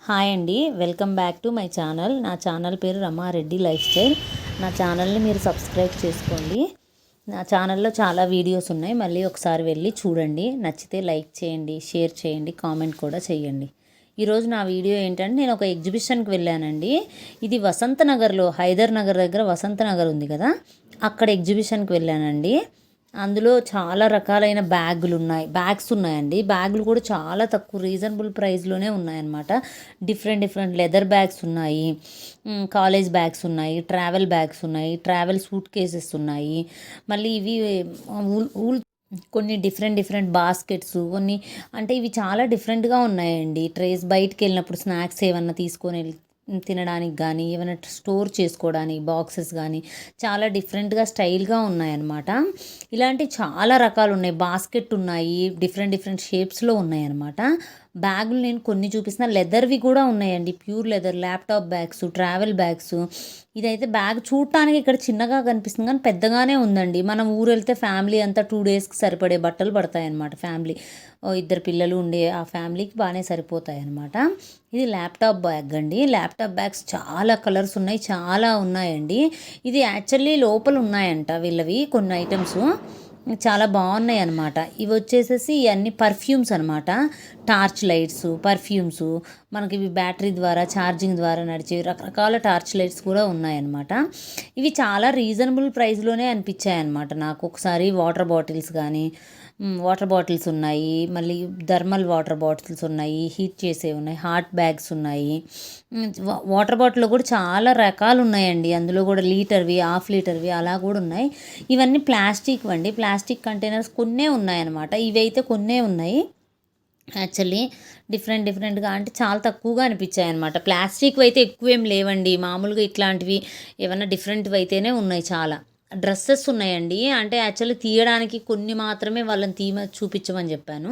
Hi అండి, welcome back to my channel. నా channel పేరు రమారెడ్డి లైఫ్ స్టైల్. నా ఛానల్ని మీరు సబ్స్క్రైబ్ చేసుకోండి. నా ఛానల్లో చాలా వీడియోస్ ఉన్నాయి, మళ్ళీ ఒకసారి వెళ్ళి చూడండి. నచ్చితే లైక్ చేయండి, షేర్ చేయండి, కామెంట్ కూడా చేయండి. ఈరోజు నా వీడియో ఏంటంటే, నేను ఒక ఎగ్జిబిషన్కి వెళ్ళానండి. ఇది వసంత నగర్లో, హైదర్ నగర్ దగ్గర వసంత నగర్ ఉంది కదా, అక్కడ ఎగ్జిబిషన్కి వెళ్ళానండి. అందులో చాలా రకాలైన బ్యాగ్స్ ఉన్నాయండి. బ్యాగులు కూడా చాలా తక్కువ రీజనబుల్ ప్రైస్లోనే ఉన్నాయన్నమాట. డిఫరెంట్ లెదర్ బ్యాగ్స్ ఉన్నాయి, కాలేజ్ బ్యాగ్స్ ఉన్నాయి, ట్రావెల్ బ్యాగ్స్ ఉన్నాయి, ట్రావెల్ సూట్ కేసెస్ ఉన్నాయి. మళ్ళీ ఇవి ఊల్ కొన్ని డిఫరెంట్ బాస్కెట్స్, కొన్ని అంటే ఇవి చాలా డిఫరెంట్గా ఉన్నాయండి. ట్రేస్ బయటికి వెళ్ళినప్పుడు స్నాక్స్ ఏమన్నా తీసుకొని తినడానికి కానీ, ఏమైనా స్టోర్ చేసుకోవడానికి బాక్సెస్ కానీ చాలా డిఫరెంట్గా స్టైల్గా ఉన్నాయన్నమాట. ఇలాంటి చాలా రకాలు ఉన్నాయి. బాస్కెట్ ఉన్నాయి, డిఫరెంట్ షేప్స్లో ఉన్నాయన్నమాట. బ్యాగులు నేను కొన్ని చూపిస్తున్నా. లెదర్వి కూడా ఉన్నాయండి, pure leather, laptop bags, travel bags. ఇదైతే బ్యాగ్ చూడటానికి ఇక్కడ చిన్నగా కనిపిస్తుంది కానీ పెద్దగానే ఉందండి. మనం ఊరు వెళ్తే ఫ్యామిలీ అంతా 2 డేస్కి సరిపడే బట్టలు పడతాయి అన్నమాట. ఫ్యామిలీ 2 పిల్లలు ఉండే ఆ ఫ్యామిలీకి బాగానే సరిపోతాయి అన్నమాట. ఇది ల్యాప్టాప్ బ్యాగ్ అండి. ల్యాప్టాప్ బ్యాగ్స్ చాలా కలర్స్ ఉన్నాయి, చాలా ఉన్నాయండి. ఇది యాక్చువల్లీ లోపల ఉన్నాయంట వీళ్ళవి కొన్ని ఐటమ్స్, చాలా బాగున్నాయి అన్నమాట. ఇవి వచ్చేసేసి ఇవన్నీ పర్ఫ్యూమ్స్ అనమాట. టార్చ్ లైట్స్, పర్ఫ్యూమ్స్, మనకి ఇవి బ్యాటరీ ద్వారా ఛార్జింగ్ ద్వారా నడిచే రకరకాల టార్చ్ లైట్స్ కూడా ఉన్నాయన్నమాట. ఇవి చాలా రీజనబుల్ ప్రైస్లోనే అనిపించాయి అన్నమాట నాకు. ఒకసారి వాటర్ బాటిల్స్ ఉన్నాయి, మళ్ళీ థర్మల్ వాటర్ బాటిల్స్ ఉన్నాయి, హీట్ చేసేవి ఉన్నాయి, హాట్ బ్యాగ్స్ ఉన్నాయి. వాటర్ బాటిల్లో కూడా చాలా రకాలు ఉన్నాయండి. అందులో కూడా లీటర్వి, హాఫ్ లీటర్వి అలా కూడా ఉన్నాయి. ఇవన్నీ ప్లాస్టిక్ అండి, ప్లాస్టిక్ కంటైనర్స్ కొన్నే ఉన్నాయన్నమాట. ఇవైతే కొన్నే ఉన్నాయి. యాక్చువల్లీ డిఫరెంట్గా అంటే చాలా తక్కువగా అనిపించాయి అనమాట. ప్లాస్టిక్ అయితే ఎక్కువేం లేవండి, మామూలుగా ఇట్లాంటివి ఏమైనా డిఫరెంట్వి అయితేనే ఉన్నాయి. చాలా డ్రెస్సెస్ ఉన్నాయండి. అంటే యాక్చువల్లీ తీయడానికి కొన్ని మాత్రమే వాళ్ళని చూపించమని చెప్పాను.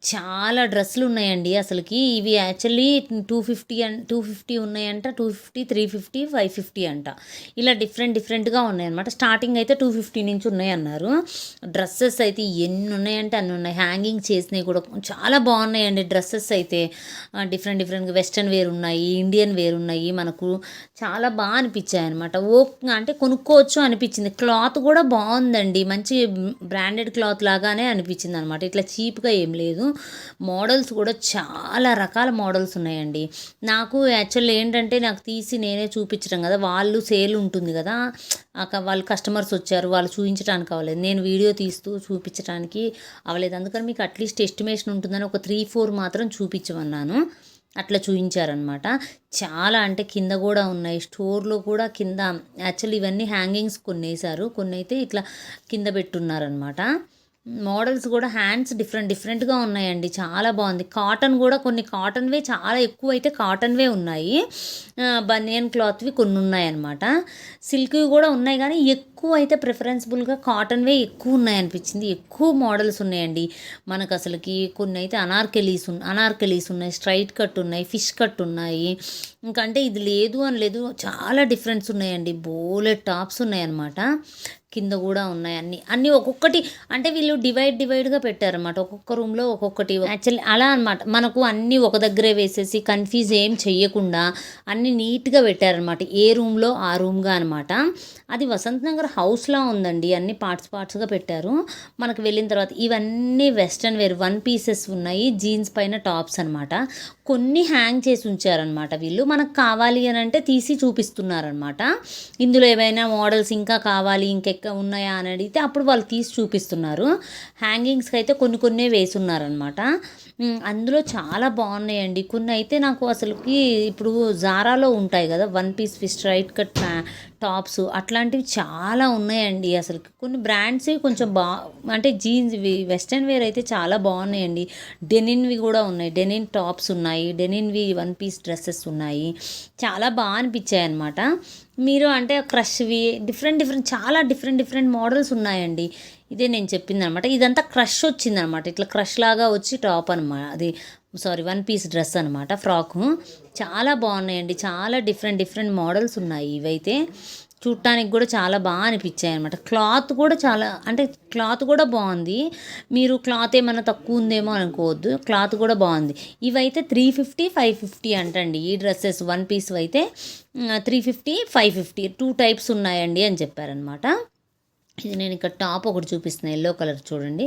చాలా డ్రెస్సులు ఉన్నాయండి అసలుకి. ఇవి యాక్చువల్లీ 250 ఉన్నాయంట, 250, 350, 550 అంట. ఇలా డిఫరెంట్గా ఉన్నాయన్నమాట. స్టార్టింగ్ అయితే 250 నుంచి ఉన్నాయి అన్నారు. డ్రెస్సెస్ అయితే ఎన్ని ఉన్నాయంటే అన్ని ఉన్నాయి. హ్యాంగింగ్ చేసినవి కూడా చాలా బాగున్నాయండి డ్రెస్సెస్ అయితే. డిఫరెంట్గా వెస్ట్రన్ వేర్ ఉన్నాయి, ఇండియన్ వేర్ ఉన్నాయి. మనకు చాలా బాగా అనిపించాయి అనమాట. అంటే కొనుక్కోవచ్చు అనిపించింది. క్లాత్ కూడా బాగుందండి, మంచి బ్రాండెడ్ క్లాత్ లాగానే అనిపించింది అనమాట. ఇట్లా చీప్గా ఏం లేదు. మోడల్స్ కూడా చాలా రకాల మోడల్స్ ఉన్నాయండి. నాకు యాక్చువల్లీ ఏంటంటే, నాకు తీసి నేనే చూపించడం కదా, వాళ్ళు సేల్ ఉంటుంది కదా, వాళ్ళు కస్టమర్స్ వచ్చారు, వాళ్ళు చూపించడానికి అవ్వలేదు, నేను వీడియో తీస్తూ చూపించడానికి అవ్వలేదు. అందుకని మీకు అట్లీస్ట్ ఎస్టిమేషన్ ఉంటుందని ఒక 3-4 మాత్రం చూపించమన్నాను. అట్లా చూపించారనమాట. చాలా అంటే కింద కూడా ఉన్నాయి, స్టోర్లో కూడా కింద. యాక్చువల్లీ ఇవన్నీ హ్యాంగింగ్స్ కొన్ని వేశారు, కొన్ని అయితే ఇట్లా కింద పెట్టున్నారనమాట. మోడల్స్ కూడా హ్యాండ్స్ డిఫరెంట్గా ఉన్నాయండి. చాలా బాగుంది. కాటన్ కూడా కొన్ని కాటన్వే చాలా ఎక్కువ అయితే కాటన్వే ఉన్నాయి. బనియన్ క్లాత్వి కొన్ని ఉన్నాయన్నమాట. సిల్క్వి కూడా ఉన్నాయి కానీ ఎక్కువ అయితే ప్రిఫరెన్సిబుల్గా కాటన్వే ఎక్కువ ఉన్నాయనిపించింది. ఎక్కువ మోడల్స్ ఉన్నాయండి మనకు అసలుకి. కొన్ని అయితే అనార్కలీస్ ఉన్నాయి, స్ట్రైట్ కట్ ఉన్నాయి, ఫిష్ కట్ ఉన్నాయి. ఇంకంటే ఇది లేదు అని లేదు, చాలా డిఫరెన్స్ ఉన్నాయండి. బోలెడ్ టాప్స్ ఉన్నాయన్నమాట. కింద కూడా ఉన్నాయి అన్నీ ఒక్కొక్కటి. అంటే వీళ్ళు డివైడ్గా పెట్టారన్నమాట. ఒక్కొక్క రూమ్లో ఒక్కొక్కటి. యాక్చువల్లీ అలా అనమాట. మనకు అన్నీ ఒక దగ్గరే వేసేసి కన్ఫ్యూజ్ ఏం చెయ్యకుండా అన్నీ నీట్గా పెట్టారనమాట. ఏ రూమ్లో ఆ రూమ్గా అనమాట. అది వసంత్ నగర్ హౌస్లా ఉందండి. అన్ని పార్ట్స్గా పెట్టారు. మనకు వెళ్ళిన తర్వాత ఇవన్నీ వెస్ట్రన్ వేర్ 1 పీసెస్ ఉన్నాయి. జీన్స్ పైన టాప్స్ అనమాట. కొన్ని హ్యాంగ్ చేసి ఉంచారనమాట వీళ్ళు. మనకు కావాలి అని అంటే తీసి చూపిస్తున్నారనమాట. ఇందులో ఏవైనా మోడల్స్ ఇంకా కావాలి, ఇంకెక్క ఉన్నాయా అని అడిగితే అప్పుడు వాళ్ళు తీసి చూపిస్తున్నారు. హ్యాంగింగ్స్కి అయితే కొన్ని వేసున్నారనమాట. అందులో చాలా బాగున్నాయండి. కొన్ని అయితే నాకు అసలుకి ఇప్పుడు జారాలో ఉంటాయి కదా 1 పీస్ స్ట్రైట్ కట్ టాప్స్, అట్లాంటివి చాలా ఉన్నాయండి అసలుకి. కొన్ని బ్రాండ్స్ కొంచెం అంటే జీన్స్ వెస్ట్రన్ వేర్ అయితే చాలా బాగున్నాయండి. డెనిన్వి కూడా ఉన్నాయి, డెనిన్ టాప్స్ ఉన్నాయి, డెనిన్వి 1 పీస్ డ్రెస్సెస్ ఉన్నాయి. చాలా బాగా అనిపించాయి అనమాట. మీరు అంటే క్రష్వి చాలా డిఫరెంట్ మోడల్స్ ఉన్నాయండి. ఇదే నేను చెప్పింది అనమాట. ఇదంతా క్రష్ వచ్చిందనమాట. ఇట్లా క్రష్ లాగా వచ్చి టాప్ అనమాట. అది 1 పీస్ డ్రెస్ అనమాట, ఫ్రాకు. చాలా బాగున్నాయండి. చాలా డిఫరెంట్ మోడల్స్ ఉన్నాయి ఇవైతే. చూడటానికి కూడా చాలా బాగా అనిపించాయి అనమాట. క్లాత్ కూడా చాలా అంటే క్లాత్ కూడా బాగుంది. మీరు క్లాత్ ఏమన్నా తక్కువ ఉందేమో అనుకోవద్దు, క్లాత్ కూడా బాగుంది. ఇవైతే 350, 550 అంటండి. ఈ డ్రెస్సెస్ వన్ పీస్ అయితే 350, 550 2 టైప్స్ ఉన్నాయండి అని చెప్పారనమాట. ఇది నేను ఇక్కడ టాప్ ఒకటి చూపిస్తున్నాను, ఎల్లో కలర్ చూడండి.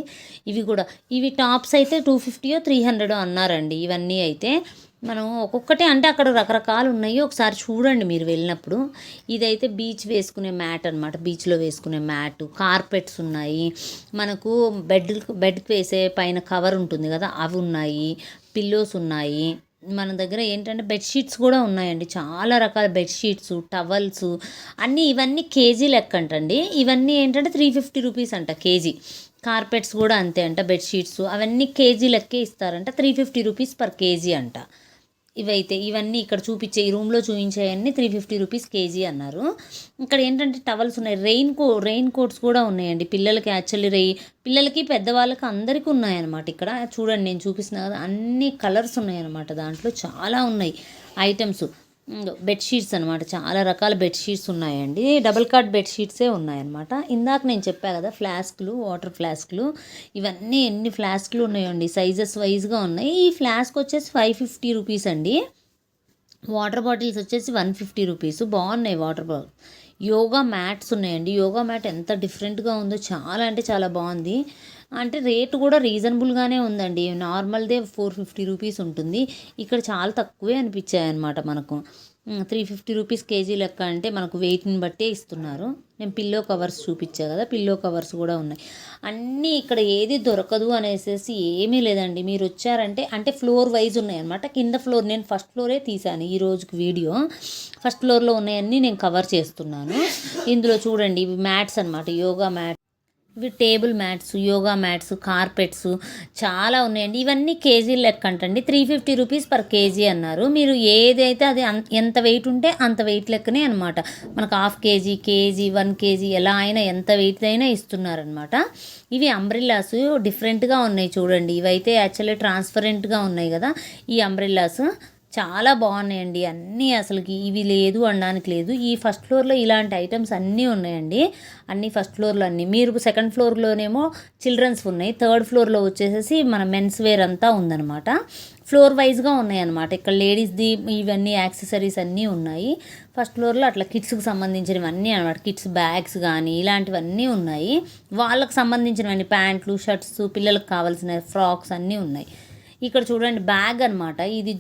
ఇవి టాప్స్ అయితే 250, 300 అన్నారండి. ఇవన్నీ అయితే మనం ఒక్కొక్కటి అంటే అక్కడ రకరకాలు ఉన్నాయి, ఒకసారి చూడండి మీరు వెళ్ళినప్పుడు. ఇదైతే బీచ్ వేసుకునే మ్యాట్ అనమాట, బీచ్లో వేసుకునే మ్యాట్. కార్పెట్స్ ఉన్నాయి మనకు, బెడ్కి వేసే పైన కవర్ ఉంటుంది కదా, అవి ఉన్నాయి. పిల్లోస్ ఉన్నాయి మన దగ్గర. ఏంటంటే బెడ్షీట్స్ కూడా ఉన్నాయండి, చాలా రకాల బెడ్షీట్స్, టవల్స్ అన్నీ. ఇవన్నీ కేజీ లెక్క అంటండి. ఇవన్నీ ఏంటంటే 350 రూపీస్ అంట కేజీ. కార్పెట్స్ కూడా అంతే అంట, బెడ్షీట్స్ అవన్నీ కేజీ లెక్కే ఇస్తారంట, 350 రూపీస్ పర్ కేజీ అంట. ఇవన్నీ ఇక్కడ చూపించే, ఈ రూమ్లో చూపించేవన్నీ 350 రూపీస్ కేజీ అన్నారు. ఇక్కడ ఏంటంటే టవల్స్ ఉన్నాయి, రెయిన్ కోట్స్ కూడా ఉన్నాయండి పిల్లలకి. యాక్చువల్లీ పిల్లలకి పెద్దవాళ్ళకి అందరికీ ఉన్నాయన్నమాట. ఇక్కడ చూడండి నేను చూపిస్తున్నా కదా, అన్ని కలర్స్ ఉన్నాయన్నమాట, దాంట్లో చాలా ఉన్నాయి ఐటమ్స్. బెడ్షీట్స్ అనమాట, చాలా రకాల బెడ్షీట్స్ ఉన్నాయండి. డబుల్ కాట్ బెడ్షీట్సే ఉన్నాయన్నమాట. ఇందాక నేను చెప్పా కదా ఫ్లాస్క్లు, వాటర్ ఫ్లాస్క్లు, ఇవన్నీ ఎన్ని ఫ్లాస్క్లు ఉన్నాయండి, సైజెస్ వైజ్గా ఉన్నాయి. ఈ ఫ్లాస్క్ వచ్చేసి 550 రూపీస్ అండి. వాటర్ బాటిల్స్ వచ్చేసి 150 రూపీస్. బాగున్నాయి వాటర్ బాటిల్. యోగా మ్యాట్స్ ఉన్నాయండి. యోగా మ్యాట్ ఎంత డిఫరెంట్గా ఉందో, చాలా అంటే చాలా బాగుంది. అంటే రేటు కూడా రీజనబుల్గానే ఉందండి. నార్మల్దే 450 రూపీస్ ఉంటుంది, ఇక్కడ చాలా తక్కువే అనిపించాయి అనమాట మనకు. 350 రూపీస్ కేజీ లెక్క అంటే మనకు వెయిట్ని బట్టే ఇస్తున్నారు. నేను పిల్లో కవర్స్ చూపించా కదా, పిల్లో కవర్స్ కూడా ఉన్నాయి. అన్నీ ఇక్కడ ఏది దొరకదు అనేసి ఏమీ లేదండి. మీరు వచ్చారంటే అంటే ఫ్లోర్ వైజ్ ఉన్నాయన్నమాట. కింద ఫ్లోర్ నేను ఫస్ట్ ఫ్లోరే తీసాను ఈ రోజుకి వీడియో. ఫస్ట్ ఫ్లోర్లో ఉన్నాయన్నీ నేను కవర్ చేస్తున్నాను. ఇందులో చూడండి, ఇవి మ్యాట్స్ అనమాట, యోగా మ్యాట్. ఇవి table mats, yoga mats, carpets చాలా ఉన్నాయండి. ఇవన్నీ కేజీ లెక్క అంటండి. 350 రూపీస్ పర్ కేజీ అన్నారు. మీరు ఏదైతే అది ఎంత వెయిట్ ఉంటే అంత వెయిట్ లెక్కనే అనమాట. మనకు హాఫ్ కేజీ, కేజీ, 1 కేజీ ఎలా అయినా ఎంత వెయిట్ అయినా ఇస్తున్నారనమాట. ఇవి అంబ్రిల్లాస్ డిఫరెంట్గా ఉన్నాయి చూడండి. ఇవైతే యాక్చువల్లీ ట్రాన్స్పరెంట్గా ఉన్నాయి కదా ఈ అంబ్రిల్లాస్, చాలా బాగున్నాయండి అన్నీ. అసలుకి ఇవి లేదు అనడానికి లేదు. ఈ ఫస్ట్ ఫ్లోర్లో ఇలాంటి ఐటమ్స్ అన్నీ ఉన్నాయండి, అన్నీ ఫస్ట్ ఫ్లోర్లో అన్నీ. మీరు సెకండ్ ఫ్లోర్లోనేమో చిల్డ్రన్స్ ఉన్నాయి, థర్డ్ ఫ్లోర్లో వచ్చేసేసి మన మెన్స్ వేర్ అంతా ఉందన్నమాట. ఫ్లోర్ వైజ్గా ఉన్నాయి అన్నమాట. ఇక్కడ లేడీస్ది ఇవన్నీ యాక్సెసరీస్ అన్నీ ఉన్నాయి. ఫస్ట్ ఫ్లోర్లో అట్లా కిడ్స్కి సంబంధించినవి అన్నీ అనమాట. కిడ్స్ బ్యాగ్స్ కానీ ఇలాంటివన్నీ ఉన్నాయి. వాళ్ళకి సంబంధించినవన్నీ ప్యాంట్లు, షర్ట్స్, పిల్లలకు కావాల్సిన ఫ్రాక్స్ అన్నీ ఉన్నాయి. ఇక్కడ చూడండి బ్యాగ్ అనమాట, ఇది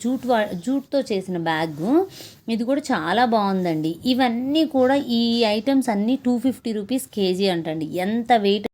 జూట్తో చేసిన బ్యాగ్. ఇది కూడా చాలా బాగుందండి. ఇవన్నీ కూడా ఈ ఐటమ్స్ అన్నీ 250 రూపీస్ కేజీ అంటండి. ఎంత వెయిట్